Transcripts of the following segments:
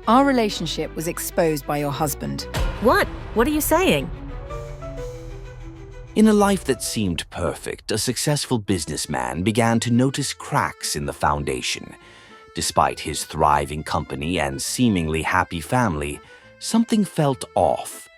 Our relationship was exposed by your husband. What? What are you saying? In a life that seemed perfect, a successful businessman began to notice cracks in the foundation. Despite his thriving company and seemingly happy family, something felt off.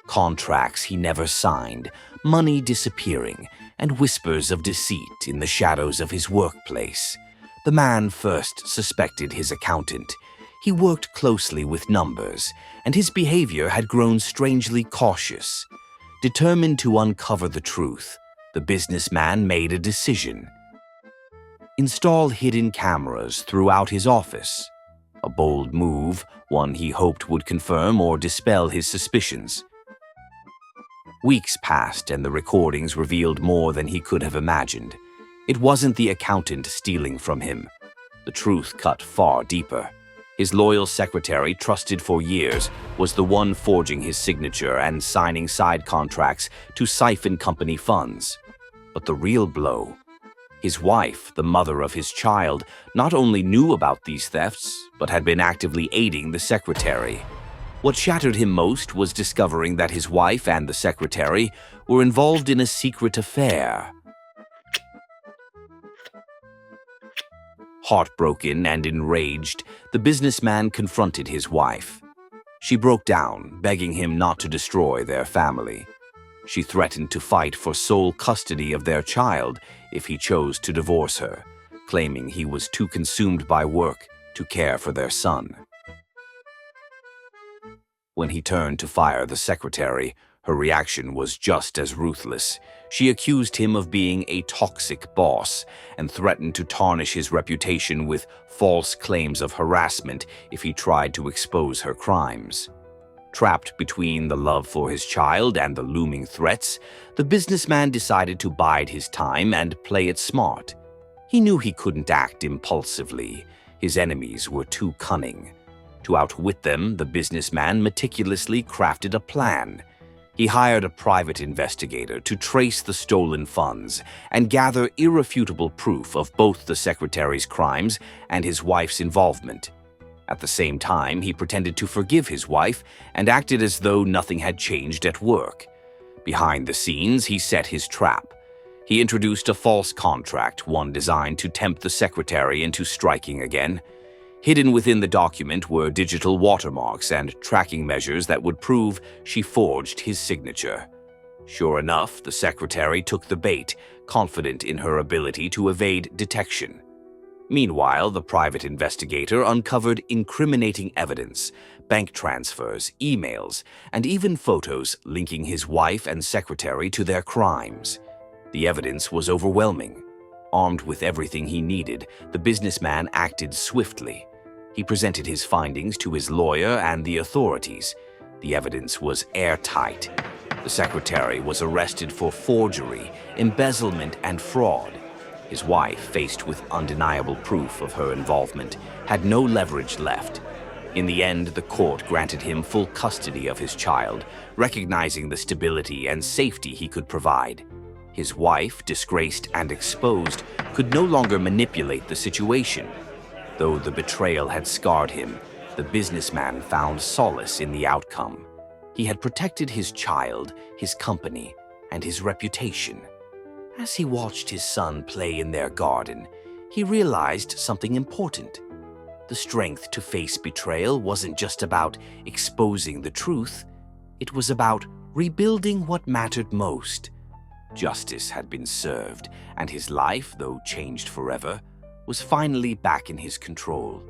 Contracts he never signed, money disappearing, and whispers of deceit in the shadows of his workplace. The man first suspected his accountant. He worked closely with numbers, and his behavior had grown strangely cautious. Determined to uncover the truth, the businessman made a decision. Install hidden cameras throughout his office. A bold move, one he hoped would confirm or dispel his suspicions. Weeks passed and the recordings revealed more than he could have imagined. It wasn't the accountant stealing from him. The truth cut far deeper. His loyal secretary, trusted for years, was the one forging his signature and signing side contracts to siphon company funds. But the real blow: his wife, the mother of his child, not only knew about these thefts, but had been actively aiding the secretary. What shattered him most was discovering that his wife and the secretary were involved in a secret affair. Heartbroken and enraged, the businessman confronted his wife. She broke down, begging him not to destroy their family. She threatened to fight for sole custody of their child if he chose to divorce her, claiming he was too consumed by work to care for their son. When he turned to fire the secretary, her reaction was just as ruthless. She accused him of being a toxic boss and threatened to tarnish his reputation with false claims of harassment if he tried to expose her crimes. Trapped between the love for his child and the looming threats, the businessman decided to bide his time and play it smart. He knew he couldn't act impulsively. His enemies were too cunning. To outwit them, the businessman meticulously crafted a plan. He hired a private investigator to trace the stolen funds and gather irrefutable proof of both the secretary's crimes and his wife's involvement. At the same time, he pretended to forgive his wife and acted as though nothing had changed at work. Behind the scenes, he set his trap. He introduced a false contract, one designed to tempt the secretary into striking again. Hidden within the document were digital watermarks and tracking measures that would prove she forged his signature. Sure enough, the secretary took the bait, confident in her ability to evade detection. Meanwhile, the private investigator uncovered incriminating evidence, bank transfers, emails, and even photos linking his wife and secretary to their crimes. The evidence was overwhelming. Armed with everything he needed, the businessman acted swiftly. He presented his findings to his lawyer and the authorities. The evidence was airtight. The secretary was arrested for forgery, embezzlement, and fraud. His wife, faced with undeniable proof of her involvement, had no leverage left. In the end, the court granted him full custody of his child, recognizing the stability and safety he could provide. His wife, disgraced and exposed, could no longer manipulate the situation. Though the betrayal had scarred him, the businessman found solace in the outcome. He had protected his child, his company, and his reputation. As he watched his son play in their garden, he realized something important. The strength to face betrayal wasn't just about exposing the truth. It was about rebuilding what mattered most. Justice had been served, and his life, though changed forever, was finally back in his control.